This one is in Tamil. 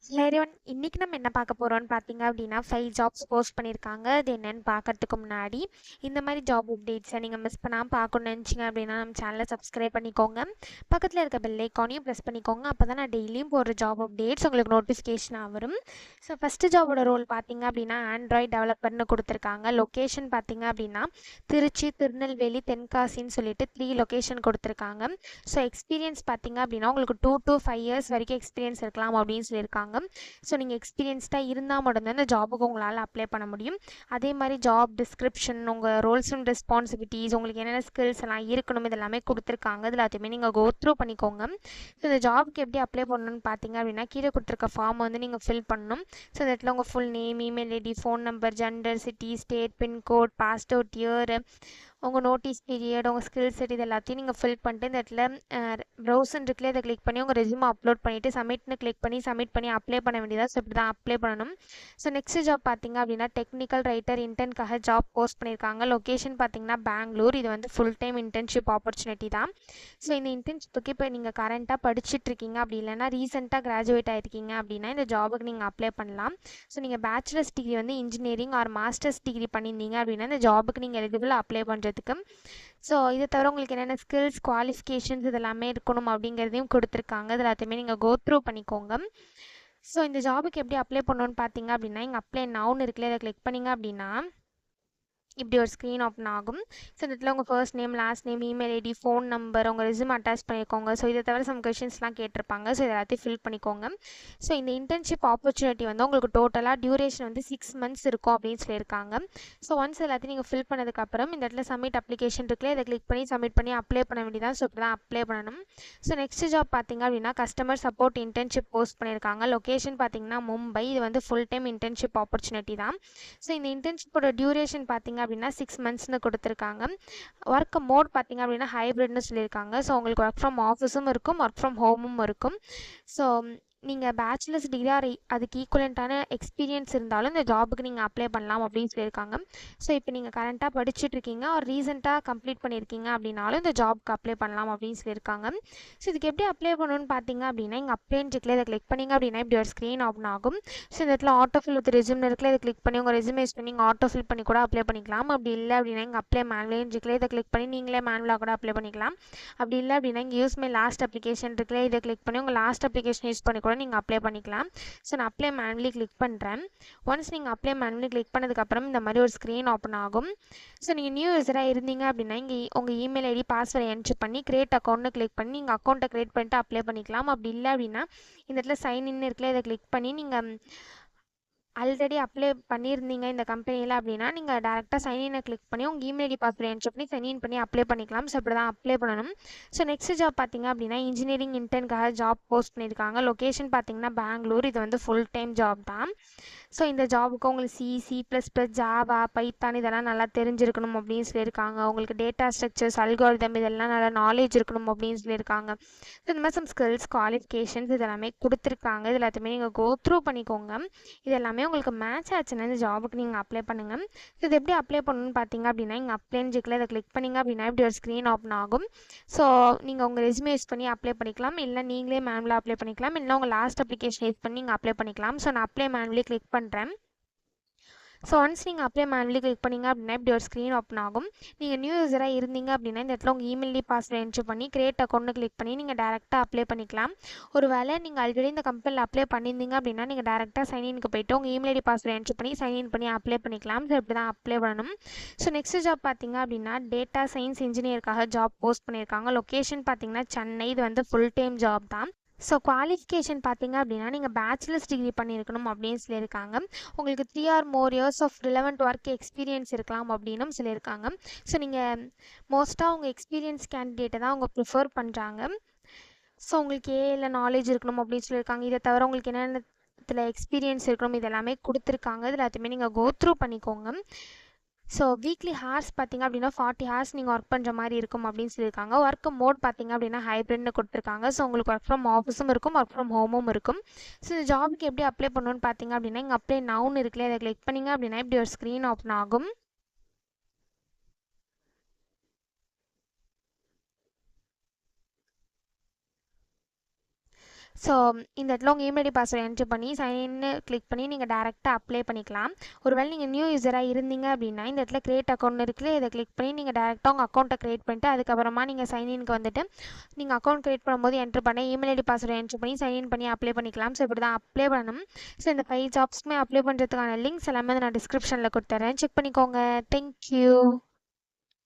ஹலோ எவ்ரிவன், இன்னைக்கு நம்ம என்ன பார்க்க போறோம்னு பார்த்தீங்க அப்படின்னா 5 ஜாப்ஸ் போஸ்ட் பண்ணியிருக்காங்க. அது என்னன்னு பார்க்கறதுக்கு முன்னாடி இந்த மாதிரி ஜாப் அப்டேட்ஸை நீங்கள் மிஸ் பண்ணாமல் பார்க்கணும்னு நினச்சிங்க அப்படின்னா நம்ம சேனலை சப்ஸ்கிரைப் பண்ணிக்கோங்க. பக்கத்தில் இருக்க பெல் ஐக்கானையும் ப்ரெஸ் பண்ணிக்கோங்க. அப்போ தான் நான் டெய்லியும் போடுற ஜாப் அப்டேட்ஸ் உங்களுக்கு நோட்டிஃபிகேஷனாக வரும். ஸோ ஃபஸ்ட்டு ஜாபோட ரோல் பார்த்தீங்க அப்படின்னா ஆண்ட்ராய்ட் டெவலப்பர்னு கொடுத்துருக்காங்க. லொக்கேஷன் பார்த்தீங்க அப்படின்னா திருச்சி, திருநெல்வேலி, தென்காசின்னு சொல்லிட்டு 3 லொக்கேஷன் கொடுத்துருக்காங்க. ஸோ எக்ஸ்பீரியன்ஸ் பார்த்தீங்க அப்படின்னா உங்களுக்கு 2 to 5 இயர்ஸ் வரைக்கும் எக்ஸ்பீரியன்ஸ் இருக்கலாம் அப்படின்னு சொல்லியிருக்காங்க. ஸோ நீங்கள் எக்ஸ்பீரியன்ஸ்டாக இருந்தால் மட்டும்தான் இந்த ஜாபுக்கு உங்களால் அப்ளை பண்ண முடியும். அதே மாதிரி ஜாப் டிஸ்கிரிப்ஷன், உங்கள் ரோல்ஸ் அண்ட் ரெஸ்பான்சிபிலிட்டிஸ், உங்களுக்கு என்னென்ன ஸ்கில்ஸ் எல்லாம் இருக்கணும் இதெல்லாமே கொடுத்துருக்காங்க. இது எல்லாத்தையுமே நீங்கள் கோ த்ரூ பண்ணிக்கோங்க. ஸோ இந்த ஜாப்க்கு எப்படி அப்ளை பண்ணணும்னு பார்த்தீங்க அப்படின்னா கீழே கொடுத்துருக்க ஃபார்ம் வந்து நீங்கள் ஃபில் பண்ணணும். ஸோ இந்த இடத்துல உங்கள் full name, email ID, phone number, gender, city, state, pincode, passed out year, உங்கள் நோட்டீஸ் பீரியட், உங்கள் ஸ்கில் செட் இது எல்லாத்தையும் நீங்கள் ஃபில் பண்ணிட்டு இந்த இடத்துல ப்ரௌசர் இருக்குல்ல இதை கிளிக் பண்ணி உங்கள் ரெஸ்யூம் அப்லோட் பண்ணிவிட்டு சப்மிட்னு கிளிக் பண்ணி சப்மிட் பண்ணி அப்ளை பண்ண வேண்டியதாக. ஸோ இப்படி தான் அப்ளை பண்ணணும். ஸோ நெக்ஸ்ட் ஜாப் பார்த்தீங்க அப்படின்னா டெக்னிக்கல் ரைட்டர் இன்டர்ன்காக ஜாப் போஸ்ட் பண்ணியிருக்காங்க. லொக்கேஷன் பார்த்தீங்கன்னா பெங்களூர். இது வந்து ஃபுல் டைம் இன்டர்ன்ஷிப் ஆப்பர்ச்சுனிட்டி தான். ஸோ இந்த இன்டர்ன்ஷிப்புக்கு இப்போ நீங்கள் கரண்ட்டாக படிச்சுட்டு இருக்கீங்க, அப்படி இல்லைன்னா ரீசெண்டாக கிராஜுவேட் ஆகிருக்கீங்க அப்படின்னா இந்த ஜாபுக்கு நீங்கள் அப்ளை பண்ணலாம். ஸோ நீங்கள் பேச்சுலர்ஸ் டிகிரி வந்து இன்ஜினியரிங் ஆர் மாஸ்டர்ஸ் டிகிரி பண்ணியிருந்தீங்க அப்படின்னா இந்த ஜாபுக்கு நீங்கள் எலிஜிபிள் அப்ளை பண்ணுறதுக்கு. ஸோ இதை தவிர உங்களுக்கு என்னென்ன ஸ்கில்ஸ், குவாலிஃபிகேஷன்ஸ் இதெல்லாமே இருக்கணும் அப்படிங்கிறதையும் கொடுத்துருக்காங்க. இது எல்லாத்தையுமே நீங்கள் கோ த்ரூ பண்ணிக்கோங்க. ஸோ இந்த ஜாபுக்கு எப்படி அப்ளை பண்ணணும்னு பார்த்தீங்க அப்படின்னா இங்கே அப்ளை நவுன் இருக்குல்ல இதை கிளிக் பண்ணிங்க அப்படின்னா இப்படி ஒரு ஸ்க்ரீன் ஓப்பன் ஆகும். ஸோ இந்த இடத்துல உங்கள் first name, last name, email ID, phone number, உங்கள் ரெஸ்யூம் அட்டாச் பண்ணிக்கோங்க. ஸோ இதை தவிர சம் கொஷின்ஸ்லாம் கேட்டிருப்பாங்க. ஸோ இதை எல்லாத்தையும் ஃபில் பண்ணிக்கோங்க. ஸோ இந்த இன்டர்ன்ஷிப் ஆப்பர்ச்சுனிட்டி வந்து உங்களுக்கு டோட்டலாக டியூரேஷன் வந்து 6 months இருக்கும் அப்படின்னு சொல்லியிருக்காங்க. ஸோ ஒன்ஸ் எல்லாத்தையும் நீங்கள் ஃபில் பண்ணதுக்கப்புறம் இந்த இடத்துல சப்மிட் அப்ளிகேஷன் இருக்குல்ல இதை கிளிக் பண்ணி சப்மிட் பண்ணி அப்ளை பண்ண வேண்டியதான். ஸோ இப்படி தான் அப்ளை பண்ணணும். ஸோ நெக்ஸ்ட் ஜாப் பார்த்தீங்க அப்படின்னா கஸ்டமர் சப்போர்ட் இன்டர்ன்ஷிப் போஸ்ட் பண்ணியிருக்காங்க. லொக்கேஷன் பார்த்தீங்கன்னா மும்பை. இது வந்து ஃபுல் டைம் இன்டர்ன்ஷிப் ஆப்பர்ச்சுனிட்டி தான். ஸோ இந்த இன்டர்ன்ஷிப்போட டியூரேஷன் பார்த்தீங்க அப்படின்னா 6 monthsனு கொடுத்துருக்காங்க. ஒர்க் மோட் பார்த்தீங்க அப்படின்னா ஹைப்ரிட்னு சொல்லியிருக்காங்க. ஸோ உங்களுக்கு ஒர்க் ஃப்ரம் ஆஃபீஸும் இருக்கும், ஒர்க் ஃப்ரம் ஹோமும் இருக்கும். ஸோ நீங்கள் பேச்சுலர்ஸ் டிகிரி ஆர் அதுக்கு ஈக்குவலண்ட்டான எக்ஸ்பீரியன்ஸ் இருந்தாலும் இந்த ஜாபுக்கு நீங்கள் அப்ளை பண்ணலாம் அப்படின்னு சொல்லியிருக்காங்க. ஸோ இப்போ நீங்கள் கரண்ட்டாக படிச்சுட்டு இருக்கீங்க ஒரு ரீசெண்டாக கம்ப்ளீட் பண்ணியிருக்கீங்க அப்படின்னாலும் இந்த ஜாப்க்கு அப்ளை பண்ணலாம் அப்படின்னு சொல்லியிருக்காங்க. ஸோ இதுக்கு எப்படி அப்ளை பண்ணணும்னு பார்த்தீங்க அப்படின்னா இங்கே அப்ளைன்னு இருக்குல்ல இதை கிளிக் பண்ணிங்க அப்படின்னா இப்படி ஒரு ஸ்க்ரீன் ஓப்பன் ஆகும். ஸோ இந்த இடத்துல ஆட்டோ ஃபில் வித் ரெஸ்யூம் இருக்குல்ல இதை கிளிக் பண்ணி உங்கள் ரெஸ்யூம் யூஸ் பண்ணி நீங்கள் ஆட்டோ ஃபில் பண்ணி கூட அப்ளை பண்ணிக்கலாம். அப்படி இல்லை அப்படின்னா இங்கே அப்ளை மேனுவலின்னு இருக்குல்ல இதை கிளிக் பண்ணி நீங்களே மேனுவலாக கூட அப்ளை பண்ணிக்கலாம். அப்படி இல்லை அப்படின்னா இங்கே யூஸ் மை லாஸ்ட் அப்ளிகேஷன் இருக்குல்ல இதை கிளிக் பண்ணி உங்கள் லாஸ்ட் அப்ளிகேஷன் யூஸ் பண்ணி கூட நீங்கள் அப்ளை பண்ணிக்கலாம். ஸோ நான் அப்ளை மேனுவலி கிளிக் பண்ணுறேன். ஒன்ஸ் நீங்கள் அப்ளை மேனுவலி கிளிக் பண்ணதுக்கப்புறம் இந்த மாதிரி ஒரு ஸ்க்ரீன் ஓப்பன் ஆகும். ஸோ நீங்கள் நியூ யூஸராக இருந்தீங்க அப்படின்னா இங்கே உங்கள் இமெயில் ஐடி, பாஸ்வேர்டை என்ட்ரு பண்ணி கிரியேட் அக்கௌண்ட்னு கிளிக் பண்ணி நீங்கள் அக்கௌண்ட்டை கிரியேட் பண்ணிட்டு அப்ளை பண்ணிக்கலாம். அப்படி இல்லை அப்படின்னா இந்த இடத்துல சைன் இன் இருக்குல்ல இதை கிளிக் பண்ணி நீங்கள் ஆல்ரெடி அப்ளை பண்ணியிருந்தீங்க இந்த கம்பெனியில் அப்படின்னா நீங்கள் டேரெக்டாக சைன்இனை கிளிக் பண்ணி உங்கள் இமெயில் ஐடி, பாஸ்வேர்டு என்ட்ரு பண்ணி சைன்இன் பண்ணி அப்ளை பண்ணிக்கலாம். ஸோ இப்படி தான் அப்ளை பண்ணணும். ஸோ நெக்ஸ்ட் ஜாப் பார்த்தீங்க அப்படின்னா இன்ஜினியரிங் இன்டர்ன்காக ஜாப் போஸ்ட் பண்ணியிருக்காங்க. லொக்கேஷன் பார்த்தீங்கன்னா பெங்களூர். இது வந்து ஃபுல் டைம் ஜாப் தான். ஸோ இந்த ஜாபுக்கு உங்களுக்கு C++, ஜாவா, பைத்தான் இதெல்லாம் நல்லா தெரிஞ்சிருக்கணும் அப்படின்னு சொல்லியிருக்காங்க. உங்களுக்கு டேட்டா ஸ்ட்ரக்சர்ஸ், அல்காரிதம் இதெல்லாம் நல்லா நாலேஜ் இருக்கணும் அப்படின்னு சொல்லியிருக்காங்க. ஸோ இந்த மாதிரி சம் ஸ்கில்ஸ், குவாலிஃபிகேஷன்ஸ் இதெல்லாமே கொடுத்துருக்காங்க. இது எல்லாத்தையுமே நீங்கள் கோ த்ரூ பண்ணிக்கோங்க. இது எல்லாமே உங்களுக்கு மேட்ச் ஆச்சுன்னா இந்த ஜாபுக்கு நீங்கள் அப்ளை பண்ணுங்கள். இது எப்படி அப்ளை பண்ணணும்னு பார்த்தீங்க அப்படின்னா இங்கே அப்ளைன்னு இருக்குல்ல இதை கிளிக் பண்ணிங்க அப்படின்னா இப்படி ஒரு ஸ்க்ரீன் ஓப்பன் ஆகும். ஸோ நீங்கள் உங்கள் ரெஸ்யூமே யூஸ் பண்ணி அப்ளை பண்ணிக்கலாம், இல்லை நீங்களே மேனுவலாக அப்ளை பண்ணிக்கலாம், இல்லை உங்கள் லாஸ்ட் அப்ளிகேஷன் யூஸ் பண்ணி நீங்கள் அப்ளை பண்ணிக்கலாம். ஸோ நான் அப்ளை மேனுவலி கிளிக் பண்ணுறேன். ஸோ ஒன்ஸ் நீங்கள் அப்ளை மேனுவலி கிளிக் பண்ணிங்க அப்படின்னா இப்படி ஒரு ஸ்க்ரீன் ஓப்பன் ஆகும். நீங்கள் நியூ யூஸராக இருந்தீங்க அப்படின்னா இந்த இடத்துல உங்கள் இமெயில் ஐடி, பாஸ்வேர்டு என்ட்ரு பண்ணி கிரியேட் அக்கௌண்ட்னு கிளிக் பண்ணி நீங்கள் டேரெக்டாக அப்ளை பண்ணிக்கலாம். ஒரு வேளை நீங்கள் ஆல்ரெடி இந்த கம்பெனியில் அப்ளை பண்ணியிருந்தீங்க அப்படின்னா நீங்கள் டேரெக்டாக சைன்இனுக்கு போய்ட்டு உங்கள் இமெயில் ஐடி, பாஸ்வேர்டு என்ட்ரு பண்ணி சைன்இன் பண்ணி அப்ளை பண்ணிக்கலாம். ஸோ இப்படி தான் அப்ளை பண்ணணும். ஸோ நெக்ஸ்ட் ஜாப் பார்த்தீங்க அப்படின்னா டேட்டா சயின்ஸ் இன்ஜினியருக்காக ஜாப் போஸ்ட் பண்ணியிருக்காங்க. லொக்கேஷன் பார்த்தீங்கன்னா சென்னை. இது வந்து ஃபுல் டைம் ஜாப் தான். ஸோ குவாலிஃபிகேஷன் பார்த்தீங்க அப்படின்னா நீங்கள் பேச்சுலர்ஸ் டிகிரி பண்ணியிருக்கணும் அப்படின்னு சொல்லியிருக்காங்க. உங்களுக்கு 3 or more years of relevant work experience இருக்கலாம் அப்படின்னும் சொல்லியிருக்காங்க. ஸோ நீங்கள் மோஸ்ட்டாக உங்கள் எக்ஸ்பீரியன்ஸ் கேண்டிடேட்டை தான் அவங்க ப்ரிஃபர் பண்ணுறாங்க. ஸோ உங்களுக்கு ஏஐல நாலேஜ் இருக்கணும் அப்படின்னு சொல்லியிருக்காங்க. இதை தவிர உங்களுக்கு என்னென்ன இதில் எக்ஸ்பீரியன்ஸ் இருக்கணும் இதெல்லாமே கொடுத்துருக்காங்க. இது எல்லாத்தையுமே நீங்கள் கோ த்ரூ பண்ணிக்கோங்க. ஸோ வீக்லி ஹார்ஸ் பார்த்தீங்க அப்படின்னா 40 hours நீங்கள் ஒர்க் பண்ணுற மாதிரி இருக்கும் அப்படின்னு சொல்லியிருக்காங்க. ஒர்க் மோட் பார்த்தீங்க அப்படின்னா ஹைப்ரிட்னு கொடுத்துருக்காங்க. ஸோ உங்களுக்கு ஒர்க் ஃப்ரம் ஆஃபீஸும் இருக்கும், ஒர்க் ஃப்ரம் ஹோமும் இருக்கும். ஸோ இந்த ஜாபுக்கு எப்படி அப்ளை பண்ணணும்னு பார்த்தீங்க அப்படின்னா இங்கே அப்ளை நவுன் இருக்குல்ல அதை கிளிக் பண்ணிங்க அப்படின்னா இப்படி ஒரு ஸ்க்ரீன் ஓப்பன் ஆகும். ஸோ இந்த இடத்துல உங்கள் இமெயில் ஐடி பாஸ்வேர்டு என்ட்ரு பண்ணி சைன்னு கிளிக் பண்ணி நீங்கள் டேரெக்டாக அப்ளை பண்ணிக்கலாம். ஒருவேளை நீங்கள் நியூ யூஸராக இருந்தீங்க அப்படின்னா இந்த இடத்துல கிரியேட் அக்கௌண்ட் இருக்குல்ல, இதை கிளிக் பண்ணி நீங்கள் டேரெக்டாக உங்கள் அக்கௌண்ட்டை கிரியேட் பண்ணிட்டு அதுக்கப்புறமா நீங்கள் சைன்இனுக்கு வந்துட்டு நீங்கள் அக்கௌண்ட் கிரியேட் பண்ணும்போது என்ட்ரு பண்ண இமெயில் ஐடி பாஸ்வேர்டு என்ட்ரு பண்ணி சைன்இன் பண்ணி அப்ளை பண்ணிக்கலாம். ஸோ இப்படி தான் அப்ளை பண்ணணும். ஸோ இந்த 5 ஜாப்ஸ்க்குமே அப்ளை பண்ணுறதுக்கான லிங்க்ஸ் எல்லாமே நான் டிஸ்கிரிப்ஷனில் கொடுத்துறேன், செக் பண்ணிக்கோங்க. தேங்க்யூ.